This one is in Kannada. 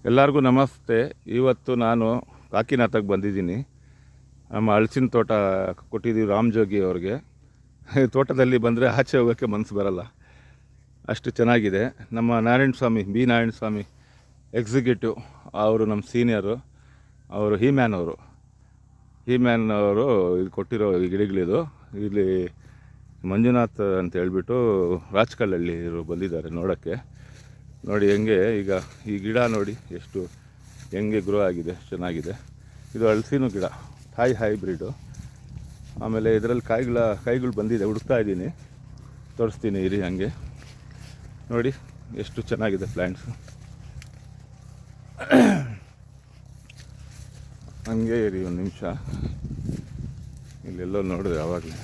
ಎಲ್ಲರಿಗೂ ನಮಸ್ತೆ. ಇವತ್ತು ನಾನು ಕಾಕಿನಾಥಕ್ಕೆ ಬಂದಿದ್ದೀನಿ. ನಮ್ಮ ಹಲಸಿನ ತೋಟ ಕೊಟ್ಟಿದ್ದೀವಿ ರಾಮಜೋಗಿ ಅವ್ರಿಗೆ. ತೋಟದಲ್ಲಿ ಬಂದರೆ ಆಚೆ ಹೋಗೋಕ್ಕೆ ಮನಸ್ಸು ಬರಲ್ಲ, ಅಷ್ಟು ಚೆನ್ನಾಗಿದೆ. ನಮ್ಮ ನಾರಾಯಣಸ್ವಾಮಿ ನಾರಾಯಣಸ್ವಾಮಿ ಎಕ್ಸಿಕ್ಯೂಟಿವ್ ಅವರು ನಮ್ಮ ಸೀನಿಯರು. ಅವರು ಹೀಮ್ಯಾನ್ ಅವರು ಇದು ಕೊಟ್ಟಿರೋ ಗಿಡಗಳಿದು. ಇಲ್ಲಿ ಮಂಜುನಾಥ್ ಅಂತ ಹೇಳ್ಬಿಟ್ಟು ರಾಜಕಲ್ಲಹಳ್ಳಿ ಇವರು ಬಂದಿದ್ದಾರೆ ನೋಡೋಕ್ಕೆ. ನೋಡಿ ಹೆಂಗೆ ಈಗ ಈ ಗಿಡ ನೋಡಿ ಎಷ್ಟು ಹೆಂಗೆ ಗ್ರೋ ಆಗಿದೆ, ಚೆನ್ನಾಗಿದೆ. ಇದು ಹಲಸಿನ ಗಿಡ, ಥಾಯ್ ಹೈಬ್ರಿಡು. ಆಮೇಲೆ ಇದರಲ್ಲಿ ಕಾಯಿಗಳು ಬಂದಿದೆ, ಹುಡುಕ್ತಾ ಇದ್ದೀನಿ, ತೋರಿಸ್ತೀನಿ ಇರಿ. ಹಂಗೆ ನೋಡಿ ಎಷ್ಟು ಚೆನ್ನಾಗಿದೆ ಪ್ಲ್ಯಾಂಟ್ಸು. ಹಂಗೆ ಇರಿ ಒಂದು ನಿಮಿಷ, ಇಲ್ಲೆಲ್ಲೋ ನೋಡಿದೆ ಆವಾಗಲೇ.